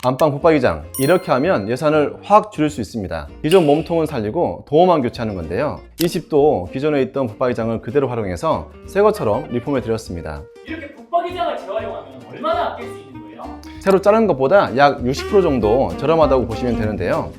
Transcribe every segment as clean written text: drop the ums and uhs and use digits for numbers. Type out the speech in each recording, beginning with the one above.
안방 붙박이장, 이렇게 하면 예산을 확 줄일 수 있습니다. 기존 몸통은 살리고 도어만 교체하는 건데요. 이 집도 기존에 있던 붙박이장을 그대로 활용해서 새 것처럼 리폼해 드렸습니다. 이렇게 붙박이장을 재활용하면 얼마나 아낄 수 있는 거예요? 새로 자른 것보다 약 60% 정도 저렴하다고 보시면 되는데요.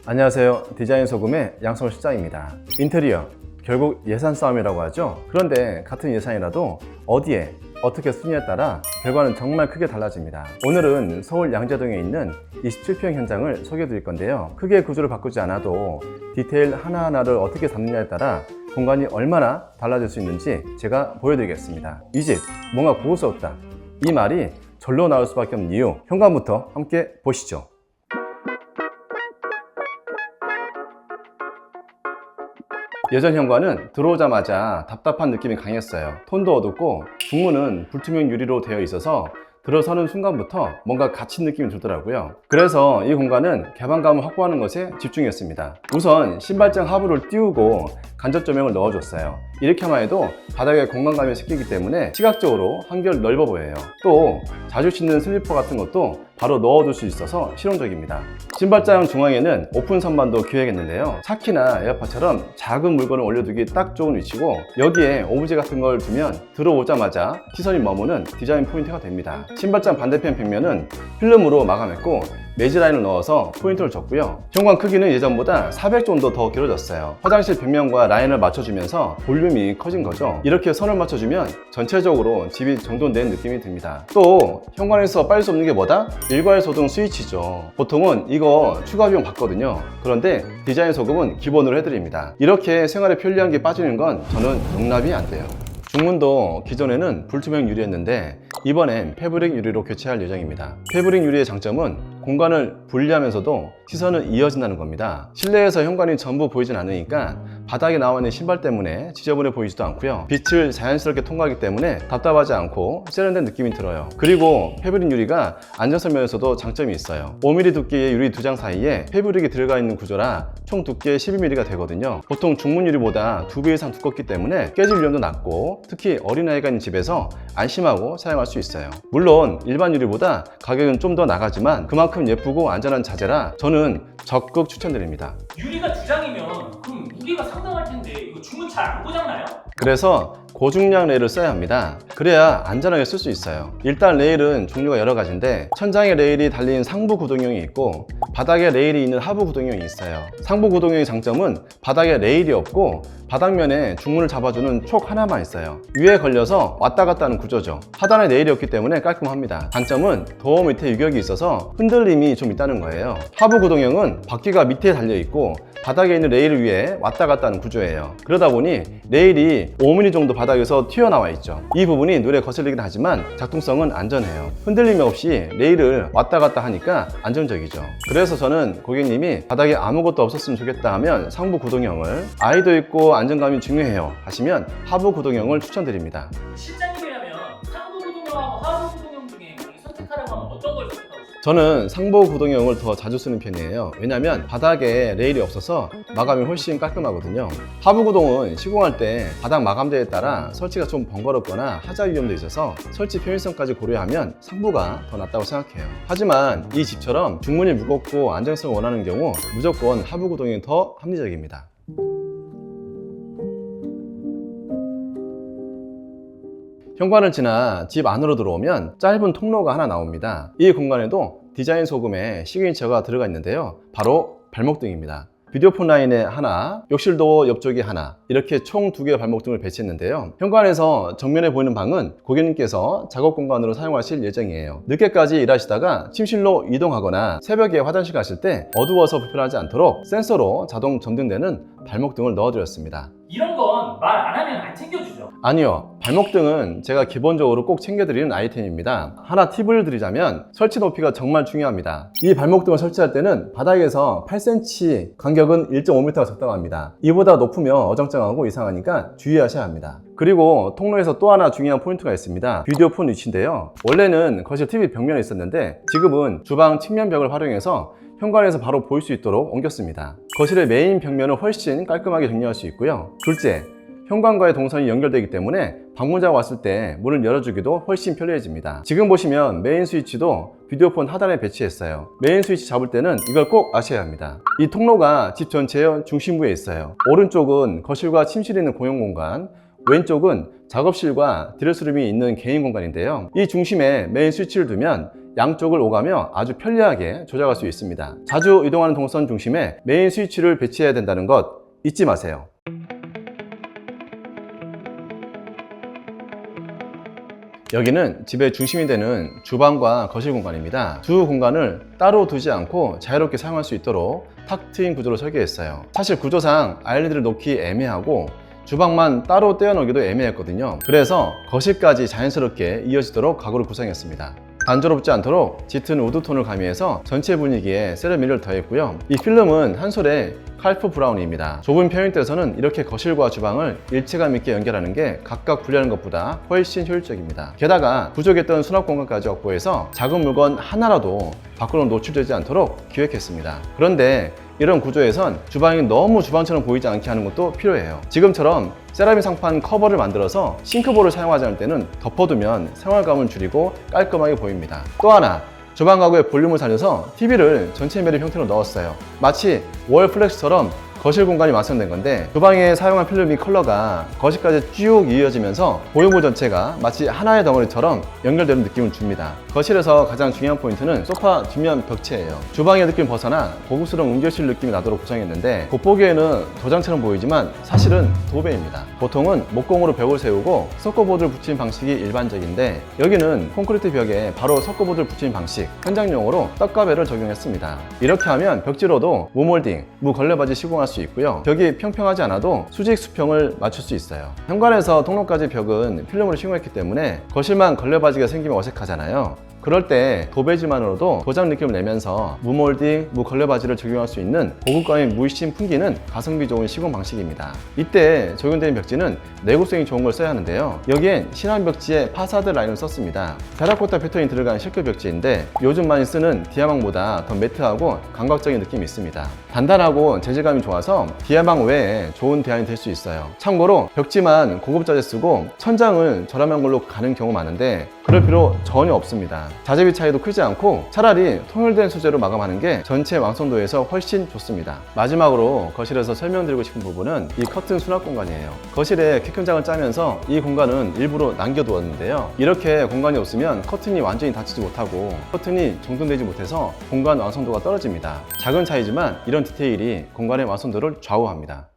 안녕하세요. 디자인 소금의 양성월 실장입니다. 인테리어, 결국 예산 싸움이라고 하죠. 그런데 같은 예산이라도 어디에 어떻게 쓰느냐에 따라 결과는 정말 크게 달라집니다. 오늘은 서울 양재동에 있는 27평 현장을 소개해 드릴 건데요. 크게 구조를 바꾸지 않아도 디테일 하나하나를 어떻게 담느냐에 따라 공간이 얼마나 달라질 수 있는지 제가 보여드리겠습니다. 이 집 뭔가 고급스럽다, 이 말이 절로 나올 수밖에 없는 이유, 현관부터 함께 보시죠. 예전 현관은 들어오자마자 답답한 느낌이 강했어요. 톤도 어둡고 중문은 불투명 유리로 되어 있어서 들어서는 순간부터 뭔가 갇힌 느낌이 들더라고요. 그래서 이 공간은 개방감을 확보하는 것에 집중했습니다. 우선 신발장 하부를 띄우고 간접 조명을 넣어줬어요. 이렇게만 해도 바닥에 공간감이 생기기 때문에 시각적으로 한결 넓어 보여요. 또 자주 신는 슬리퍼 같은 것도 바로 넣어둘 수 있어서 실용적입니다. 신발장 중앙에는 오픈 선반도 기획했는데요. 차키나 에어팟처럼 작은 물건을 올려두기 딱 좋은 위치고, 여기에 오브제 같은 걸 두면 들어오자마자 시선이 머무는 디자인 포인트가 됩니다. 신발장 반대편 벽면은 필름으로 마감했고 매지 라인을 넣어서 포인트를 줬고요. 현관 크기는 예전보다 400 정도 더 길어졌어요. 화장실 벽면과 라인을 맞춰주면서 볼륨이 커진 거죠. 이렇게 선을 맞춰주면 전체적으로 집이 정돈된 느낌이 듭니다. 또 현관에서 빠질 수 없는 게 뭐다? 일괄 소등 스위치죠. 보통은 이거 추가 비용 받거든요. 그런데 디자인 소금은 기본으로 해드립니다. 이렇게 생활에 편리한 게 빠지는 건 저는 용납이 안 돼요. 중문도 기존에는 불투명 유리였는데 이번엔 패브릭 유리로 교체할 예정입니다. 패브릭 유리의 장점은 공간을 분리하면서도 시선은 이어진다는 겁니다. 실내에서 현관이 전부 보이진 않으니까 바닥에 나와 있는 신발 때문에 지저분해 보이지도 않고요. 빛을 자연스럽게 통과하기 때문에 답답하지 않고 세련된 느낌이 들어요. 그리고 패브릭 유리가 안전성 면에서도 장점이 있어요. 5mm 두께의 유리 2장 사이에 패브릭이 들어가 있는 구조라 총 두께 12mm가 되거든요. 보통 중문 유리보다 2배 이상 두껍기 때문에 깨질 위험도 낮고 특히 어린아이가 있는 집에서 안심하고 사용할 수 있어요. 물론 일반 유리보다 가격은 좀 더 나가지만 그만큼 예쁘고 안전한 자재라 저는 적극 추천드립니다. 유리가 2장이면 그럼 무게가 상당할 텐데 이거 중문 잘 안 고장나요? 그래서 고중량 레일을 써야 합니다. 그래야 안전하게 쓸 수 있어요. 일단 레일은 종류가 여러 가지인데 천장에 레일이 달린 상부 구동형이 있고 바닥에 레일이 있는 하부 구동형이 있어요. 상부 구동형의 장점은 바닥에 레일이 없고 바닥면에 중문을 잡아주는 촉 하나만 있어요. 위에 걸려서 왔다 갔다 하는 구조죠. 하단에 레일이 없기 때문에 깔끔합니다. 단점은 도어 밑에 유격이 있어서 흔들림이 좀 있다는 거예요. 하부 구동형은 바퀴가 밑에 달려 있고 바닥에 있는 레일 위에 왔다 갔다 하는 구조예요. 그러다 보니 레일이 5mm 정도 바닥에서 튀어나와 있죠. 이 부분이 눈에 거슬리긴 하지만 작동성은 안전해요. 흔들림이 없이 레일을 왔다 갔다 하니까 안정적이죠. 그래서 저는 고객님이 바닥에 아무것도 없었으면 좋겠다 하면 상부 구동형을, 아이도 있고 안정감이 중요해요 하시면 하부 구동형을 추천드립니다. 실장님이라면 상부 구동형하고 하부 구동형 중에 선택하라고 하면 어떤 걸 선택하고 싶어요? 저는 상부 구동형을 더 자주 쓰는 편이에요. 왜냐면 바닥에 레일이 없어서 마감이 훨씬 깔끔하거든요. 하부 구동은 시공할 때 바닥 마감대에 따라 설치가 좀 번거롭거나 하자 위험도 있어서 설치 편의성까지 고려하면 상부가 더 낫다고 생각해요. 하지만 이 집처럼 중문이 무겁고 안정성을 원하는 경우 무조건 하부 구동이 더 합리적입니다. 현관을 지나 집 안으로 들어오면 짧은 통로가 하나 나옵니다. 이 공간에도 디자인 소금의 시그니처가 들어가 있는데요. 바로 발목등입니다. 비디오폰 라인에 하나, 욕실도 옆쪽에 하나, 이렇게 총 2개의 발목등을 배치했는데요. 현관에서 정면에 보이는 방은 고객님께서 작업 공간으로 사용하실 예정이에요. 늦게까지 일하시다가 침실로 이동하거나 새벽에 화장실 가실 때 어두워서 불편하지 않도록 센서로 자동 점등되는 발목등을 넣어드렸습니다. 이런 건 말 안 하면 안 챙겨주죠. 아니요, 발목등은 제가 기본적으로 꼭 챙겨드리는 아이템입니다. 하나 팁을 드리자면 설치 높이가 정말 중요합니다. 이 발목등을 설치할 때는 바닥에서 8cm, 간격은 1.5m가 적당합니다. 이보다 높으면 어정쩡하고 이상하니까 주의하셔야 합니다. 그리고 통로에서 또 하나 중요한 포인트가 있습니다. 비디오폰 위치인데요. 원래는 거실 TV 벽면에 있었는데 지금은 주방 측면 벽을 활용해서 현관에서 바로 보일 수 있도록 옮겼습니다. 거실의 메인 벽면을 훨씬 깔끔하게 정리할 수 있고요. 둘째, 현관과의 동선이 연결되기 때문에 방문자가 왔을 때 문을 열어주기도 훨씬 편리해집니다. 지금 보시면 메인 스위치도 비디오폰 하단에 배치했어요. 메인 스위치 잡을 때는 이걸 꼭 아셔야 합니다. 이 통로가 집 전체의 중심부에 있어요. 오른쪽은 거실과 침실이 있는 공용 공간, 왼쪽은 작업실과 드레스룸이 있는 개인 공간인데요. 이 중심에 메인 스위치를 두면 양쪽을 오가며 아주 편리하게 조작할 수 있습니다. 자주 이동하는 동선 중심에 메인 스위치를 배치해야 된다는 것 잊지 마세요. 여기는 집의 중심이 되는 주방과 거실 공간입니다. 두 공간을 따로 두지 않고 자유롭게 사용할 수 있도록 탁 트인 구조로 설계했어요. 사실 구조상 아일랜드를 놓기 애매하고 주방만 따로 떼어놓기도 애매했거든요. 그래서 거실까지 자연스럽게 이어지도록 가구를 구성했습니다. 단조롭지 않도록 짙은 우드톤을 가미해서 전체 분위기에 세라믹을 더했고요. 이 필름은 한솔의 칼프 브라운입니다. 좁은 평형대에서는 이렇게 거실과 주방을 일체감 있게 연결하는 게 각각 분리하는 것보다 훨씬 효율적입니다. 게다가 부족했던 수납 공간까지 확보해서 작은 물건 하나라도 밖으로 노출되지 않도록 기획했습니다. 그런데 이런 구조에선 주방이 너무 주방처럼 보이지 않게 하는 것도 필요해요. 지금처럼 세라믹 상판 커버를 만들어서 싱크볼을 사용하지 않을 때는 덮어두면 생활감을 줄이고 깔끔하게 보입니다. 또 하나, 주방 가구의 볼륨을 살려서 TV를 전체 매립 형태로 넣었어요. 마치 월 플렉스처럼 거실 공간이 완성된 건데 주방에 사용한 필름이 컬러가 거실까지 쭉 이어지면서 보형물 전체가 마치 하나의 덩어리처럼 연결되는 느낌을 줍니다. 거실에서 가장 중요한 포인트는 소파 뒷면 벽체예요. 주방의 느낌 벗어나 고급스러운 응접실 느낌이 나도록 구성했는데 겉보기에는 도장처럼 보이지만 사실은 도배입니다. 보통은 목공으로 벽을 세우고 서커보드를 붙이는 방식이 일반적인데 여기는 콘크리트 벽에 바로 서커보드를 붙이는 방식, 현장용으로 떡가배를 적용했습니다. 이렇게 하면 벽지로도 무몰딩, 무걸레바지 시공할 수 있고요. 벽이 평평하지 않아도 수직 수평을 맞출 수 있어요. 현관에서 통로까지 벽은 필름으로 시공했기 때문에 거실만 걸레바지가 생기면 어색하잖아요. 그럴 때 도배지만으로도 도장 느낌을 내면서 무몰딩, 무걸레바지를 적용할 수 있는 고급감의 물씬 풍기는 가성비 좋은 시공 방식입니다. 이때 적용된 벽지는 내구성이 좋은 걸 써야 하는데요. 여기엔 신한 벽지에 파사드 라인을 썼습니다. 테라코타 패턴이 들어간 실크 벽지인데 요즘 많이 쓰는 디아망보다 더 매트하고 감각적인 느낌이 있습니다. 단단하고 재질감이 좋아서 디아망 외에 좋은 대안이 될 수 있어요. 참고로 벽지만 고급 자재 쓰고 천장을 저렴한 걸로 가는 경우 많은데 그럴 필요 전혀 없습니다. 자재비 차이도 크지 않고 차라리 통일된 소재로 마감하는 게 전체 완성도에서 훨씬 좋습니다. 마지막으로 거실에서 설명드리고 싶은 부분은 이 커튼 수납 공간이에요. 거실에 키큰장을 짜면서 이 공간은 일부러 남겨두었는데요. 이렇게 공간이 없으면 커튼이 완전히 닫히지 못하고 커튼이 정돈되지 못해서 공간 완성도가 떨어집니다. 작은 차이지만 이런 디테일이 공간의 완성도를 좌우합니다.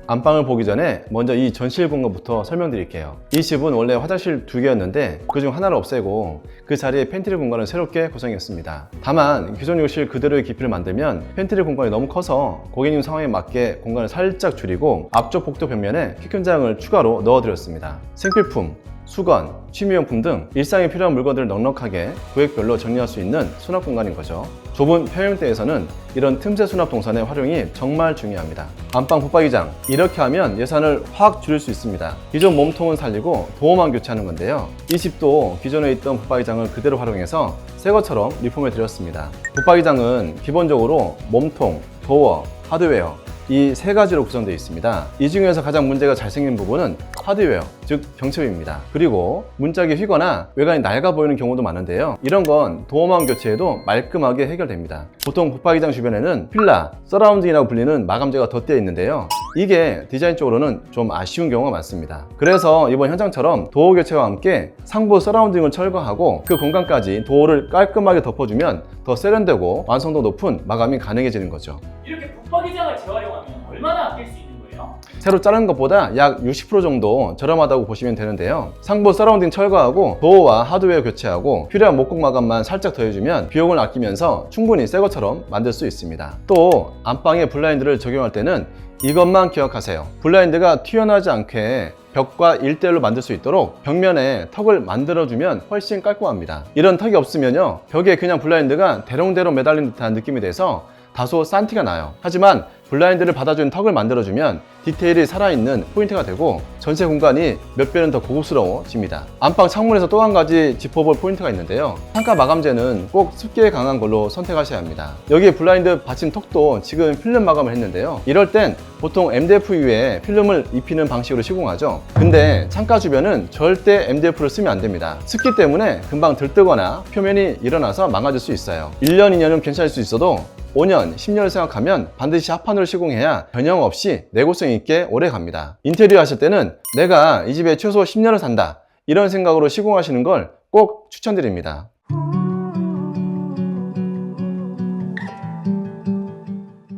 안방을 보기 전에 먼저 이 전실 공간부터 설명드릴게요. 이 집은 원래 화장실 2개였는데 그중 하나를 없애고 그 자리에 팬트리 공간을 새롭게 구성했습니다. 다만 기존 욕실 그대로의 깊이를 만들면 팬트리 공간이 너무 커서 고객님 상황에 맞게 공간을 살짝 줄이고 앞쪽 복도 벽면에 키큰장을 추가로 넣어드렸습니다. 생필품, 수건, 취미용품 등 일상에 필요한 물건들을 넉넉하게 구획별로 정리할 수 있는 수납 공간인 거죠. 좁은 평형대에서는 이런 틈새 수납 동선의 활용이 정말 중요합니다. 안방 붙박이장, 이렇게 하면 예산을 확 줄일 수 있습니다. 기존 몸통은 살리고 도어만 교체하는 건데요. 이 집도 기존에 있던 붙박이장을 그대로 활용해서 새 것처럼 리폼해 드렸습니다. 붙박이장은 기본적으로 몸통, 도어, 하드웨어 이 세 가지로 구성되어 있습니다. 이 중에서 가장 문제가 잘 생긴 부분은 하드웨어, 즉 경첩입니다. 그리고 문짝이 휘거나 외관이 낡아 보이는 경우도 많은데요. 이런 건 도어마운 교체해도 말끔하게 해결됩니다. 보통 붙박이장 주변에는 필라, 서라운딩이라고 불리는 마감재가 덧대어 있는데요. 이게 디자인적으로는 좀 아쉬운 경우가 많습니다. 그래서 이번 현장처럼 도어 교체와 함께 상부 서라운딩을 철거하고 그 공간까지 도어를 깔끔하게 덮어주면 더 세련되고 완성도 높은 마감이 가능해지는 거죠. 이렇게 붙박이장을 재활용하면 얼마나 아낄 수 있는 거예요? 새로 자른 것보다 약 60% 정도 저렴하다고 보시면 되는데요. 상부 서라운딩 철거하고 도어와 하드웨어 교체하고 필요한 목공 마감만 살짝 더해주면 비용을 아끼면서 충분히 새 것처럼 만들 수 있습니다. 또 안방에 블라인드를 적용할 때는 이것만 기억하세요. 블라인드가 튀어나오지 않게 벽과 일대일로 만들 수 있도록 벽면에 턱을 만들어주면 훨씬 깔끔합니다. 이런 턱이 없으면요, 벽에 그냥 블라인드가 대롱대롱 매달린 듯한 느낌이 돼서 다소 싼 티가 나요. 하지만 블라인드를 받아주는 턱을 만들어주면 디테일이 살아있는 포인트가 되고 전체 공간이 몇 배는 더 고급스러워집니다. 안방 창문에서 또 한 가지 짚어볼 포인트가 있는데요. 상가 마감재는 꼭 습기에 강한 걸로 선택하셔야 합니다. 여기 블라인드 받침 턱도 지금 필름 마감을 했는데요. 이럴 땐 보통 MDF 위에 필름을 입히는 방식으로 시공하죠. 근데 창가 주변은 절대 MDF를 쓰면 안 됩니다. 습기 때문에 금방 들뜨거나 표면이 일어나서 망가질 수 있어요. 1년, 2년은 괜찮을 수 있어도 5년, 10년을 생각하면 반드시 합판으로 시공해야 변형 없이 내구성 있게 오래 갑니다. 인테리어 하실 때는 내가 이 집에 최소 10년을 산다, 이런 생각으로 시공하시는 걸 꼭 추천드립니다.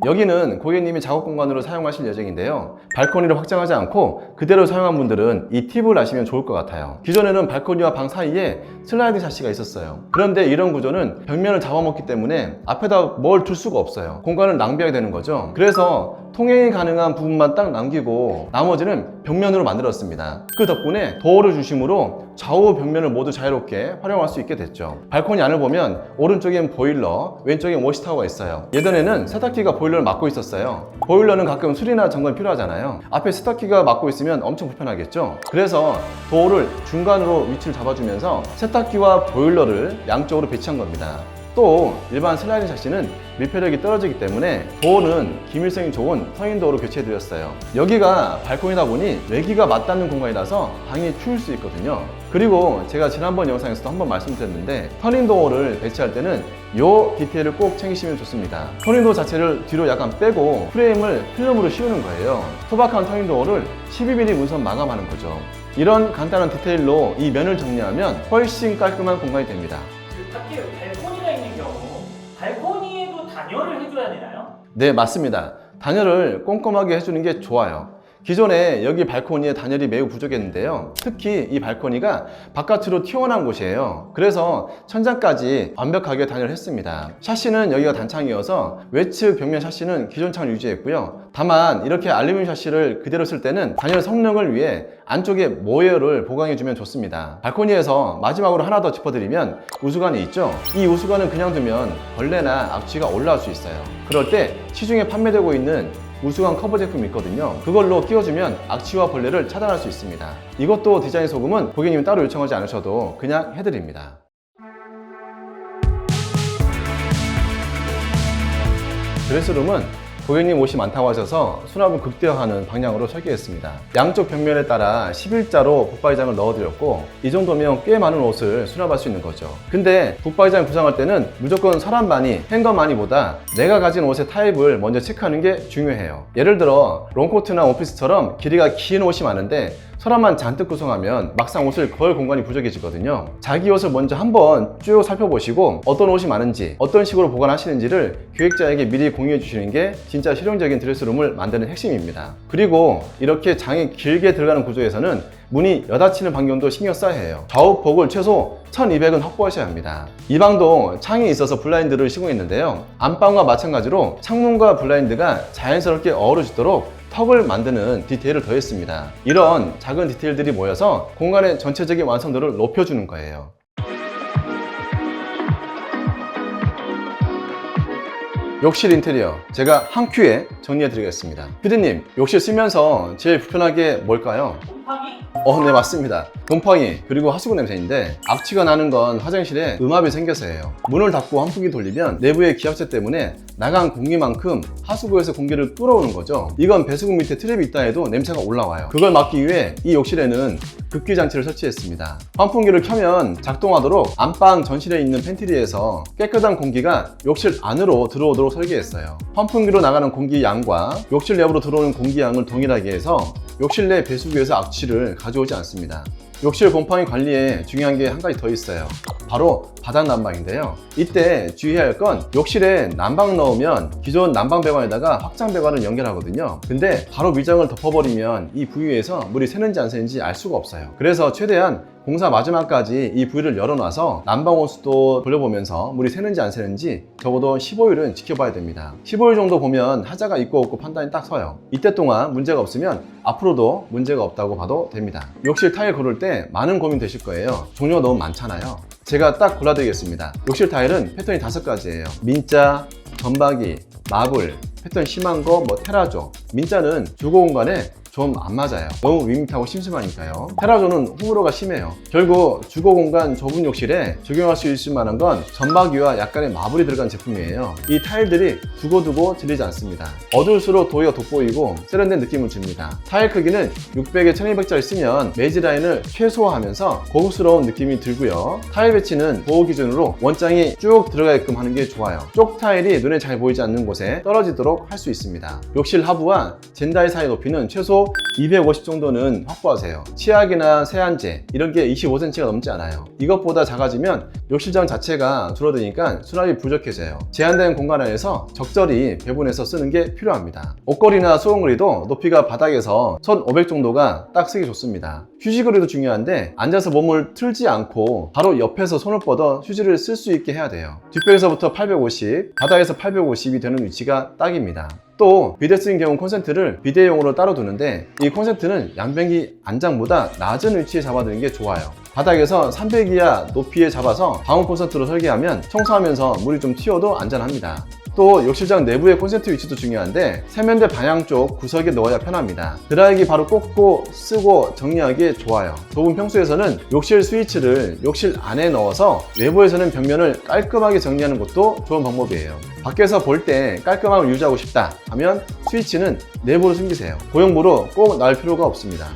여기는 고객님이 작업 공간으로 사용하실 예정인데요. 발코니를 확장하지 않고 그대로 사용한 분들은 이 팁을 아시면 좋을 것 같아요. 기존에는 발코니와 방 사이에 슬라이딩 샤시가 있었어요. 그런데 이런 구조는 벽면을 잡아먹기 때문에 앞에다 뭘 둘 수가 없어요. 공간을 낭비하게 되는 거죠. 그래서 통행이 가능한 부분만 딱 남기고 나머지는 벽면으로 만들었습니다. 그 덕분에 도어를 중심으로 좌우 벽면을 모두 자유롭게 활용할 수 있게 됐죠. 발코니 안을 보면 오른쪽엔 보일러, 왼쪽엔 워시타워가 있어요. 예전에는 세탁기가 보일러를 막고 있었어요. 보일러는 가끔 수리나 점검이 필요하잖아요. 앞에 세탁기가 막고 있으면 엄청 불편하겠죠. 그래서 도어를 중간으로 위치를 잡아주면서 세탁기와 보일러를 양쪽으로 배치한 겁니다. 또 일반 슬라이딩 샤시는 밀폐력이 떨어지기 때문에 도어는 기밀성이 좋은 터닝도어로 교체해드렸어요. 여기가 발코니다 보니 외기가 맞닿는 공간이라서 방이 추울 수 있거든요. 그리고 제가 지난번 영상에서도 한번 말씀드렸는데 터닝도어를 배치할 때는 이 디테일을 꼭 챙기시면 좋습니다. 터닝도어 자체를 뒤로 약간 빼고 프레임을 필름으로 씌우는 거예요. 소박한 터닝도어를 12mm 문선 마감하는 거죠. 이런 간단한 디테일로 이 면을 정리하면 훨씬 깔끔한 공간이 됩니다. 밖에 발코니가 있는 경우 발코니에도 단열을 해줘야 되나요? 네, 맞습니다. 단열을 꼼꼼하게 해주는 게 좋아요. 기존에 여기 발코니에 단열이 매우 부족했는데요. 특히 이 발코니가 바깥으로 튀어나온 곳이에요. 그래서 천장까지 완벽하게 단열했습니다. 샤시는 여기가 단창이어서 외측 벽면 샤시는 기존 창을 유지했고요. 다만 이렇게 알루미늄 샤시를 그대로 쓸 때는 단열 성능을 위해 안쪽에 모여를 보강해주면 좋습니다. 발코니에서 마지막으로 하나 더 짚어드리면 우수관이 있죠. 이 우수관은 그냥 두면 벌레나 악취가 올라올 수 있어요. 그럴 때 시중에 판매되고 있는 우수관 커버 제품이 있거든요. 그걸로 끼워주면 악취와 벌레를 차단할 수 있습니다. 이것도 디자인 소금은 고객님이 따로 요청하지 않으셔도 그냥 해드립니다. 드레스룸은 고객님 옷이 많다고 하셔서 수납을 극대화하는 방향으로 설계했습니다. 양쪽 벽면에 따라 11자로 붙박이장을 넣어드렸고 이 정도면 꽤 많은 옷을 수납할 수 있는 거죠. 근데 붙박이장 구성할 때는 무조건 사람 많이, 행거 많이보다 내가 가진 옷의 타입을 먼저 체크하는 게 중요해요. 예를 들어 롱코트나 원피스처럼 길이가 긴 옷이 많은데 서랍만 잔뜩 구성하면 막상 옷을 걸 공간이 부족해지거든요. 자기 옷을 먼저 한번 쭉 살펴보시고 어떤 옷이 많은지, 어떤 식으로 보관하시는지를 기획자에게 미리 공유해 주시는 게 진짜 실용적인 드레스룸을 만드는 핵심입니다. 그리고 이렇게 장이 길게 들어가는 구조에서는 문이 여닫히는 반경도 신경 써야 해요. 좌우 폭을 최소 1200은 확보하셔야 합니다. 이 방도 창이 있어서 블라인드를 시공했는데요. 안방과 마찬가지로 창문과 블라인드가 자연스럽게 어우러지도록 턱을 만드는 디테일을 더했습니다. 이런 작은 디테일들이 모여서 공간의 전체적인 완성도를 높여주는 거예요. 욕실 인테리어 제가 한 큐에 정리해 드리겠습니다. 피디님, 욕실 쓰면서 제일 불편한 게 뭘까요? 곰팡이? 네, 맞습니다. 곰팡이 그리고 하수구 냄새인데 악취가 나는 건 화장실에 음압이 생겨서예요. 문을 닫고 환풍기 돌리면 내부의 기압체 때문에 나간 공기만큼 하수구에서 공기를 끌어오는 거죠. 이건 배수구 밑에 트랩이 있다 해도 냄새가 올라와요. 그걸 막기 위해 이 욕실에는 급기 장치를 설치했습니다. 환풍기를 켜면 작동하도록 안방 전실에 있는 팬트리에서 깨끗한 공기가 욕실 안으로 들어오도록 설계했어요. 환풍기로 나가는 공기 양과 욕실 내부로 들어오는 공기 양을 동일하게 해서 욕실 내 배수구에서 악취를 가져오지 않습니다. 욕실 곰팡이 관리에 중요한 게 한 가지 더 있어요. 바로 바닥 난방인데요. 이때 주의해야 할 건 욕실에 난방 넣으면 기존 난방 배관에다가 확장 배관을 연결하거든요. 근데 바로 미정을 덮어버리면 이 부위에서 물이 새는지 안 새는지 알 수가 없어요. 그래서 최대한 공사 마지막까지 이 부위를 열어놔서 난방 호스도 돌려보면서 물이 새는지 안 새는지 적어도 15일은 지켜봐야 됩니다. 15일 정도 보면 하자가 있고 없고 판단이 딱 서요. 이때 동안 문제가 없으면 앞으로도 문제가 없다고 봐도 됩니다. 욕실 타일 고를 때 많은 고민 되실 거예요. 종류가 너무 많잖아요. 제가 딱 골라드리겠습니다. 욕실 타일은 패턴이 5가지예요. 민자, 점박이, 마블, 패턴 심한 거, 테라조. 민자는 주거 공간에 좀 안 맞아요. 너무 밋밋하고 심심하니까요. 테라조는 호불호가 심해요. 결국 주거 공간 좁은 욕실에 적용할 수 있을 만한 건 점박이와 약간의 마블이 들어간 제품이에요. 이 타일들이 두고두고 질리지 않습니다. 어두울수록 도의가 돋보이고 세련된 느낌을 줍니다. 타일 크기는 600에 1200짜리 쓰면 매지 라인을 최소화하면서 고급스러운 느낌이 들고요. 타일 배치는 보호 기준으로 원장이 쭉 들어가게끔 하는 게 좋아요. 쪽 타일이 눈에 잘 보이지 않는 곳에 떨어지도록 할 수 있습니다. 욕실 하부와 젠다이 사이 높이는 최소 250 정도는 확보하세요. 치약이나 세안제 이런 게 25cm가 넘지 않아요. 이것보다 작아지면 욕실장 자체가 줄어드니까 수납이 부족해져요. 제한된 공간 안에서 적절히 배분해서 쓰는 게 필요합니다. 옷걸이나 수건걸이도 높이가 바닥에서 1500 정도가 딱 쓰기 좋습니다. 휴지거리도 중요한데 앉아서 몸을 틀지 않고 바로 옆에서 손을 뻗어 휴지를 쓸 수 있게 해야 돼요. 뒷벽에서부터 850, 바닥에서 850이 되는 위치가 딱입니다. 또 비데 쓰는 경우 콘센트를 비데용으로 따로 두는데 이 콘센트는 양변기 안장보다 낮은 위치에 잡아두는 게 좋아요. 바닥에서 300 이하 높이에 잡아서 방음 콘센트로 설계하면 청소하면서 물이 좀 튀어도 안전합니다. 또 욕실장 내부의 콘센트 위치도 중요한데 세면대 방향 쪽 구석에 넣어야 편합니다. 드라이기 바로 꽂고 쓰고 정리하기 좋아요. 좁은 평수에서는 욕실 스위치를 욕실 안에 넣어서 외부에서는 벽면을 깔끔하게 정리하는 것도 좋은 방법이에요. 밖에서 볼 때 깔끔함을 유지하고 싶다 하면 스위치는 내부로 숨기세요. 고용부로 꼭 나올 필요가 없습니다.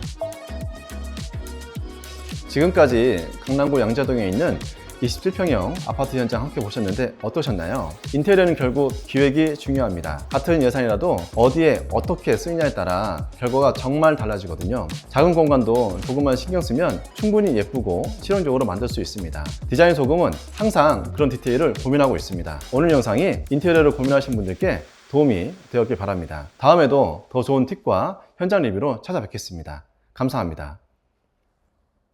지금까지 강남구 양재동에 있는 27평형 아파트 현장 함께 보셨는데 어떠셨나요? 인테리어는 결국 기획이 중요합니다. 같은 예산이라도 어디에 어떻게 쓰느냐에 따라 결과가 정말 달라지거든요. 작은 공간도 조금만 신경 쓰면 충분히 예쁘고 실용적으로 만들 수 있습니다. 디자인 소금은 항상 그런 디테일을 고민하고 있습니다. 오늘 영상이 인테리어를 고민하신 분들께 도움이 되었길 바랍니다. 다음에도 더 좋은 팁과 현장 리뷰로 찾아뵙겠습니다. 감사합니다.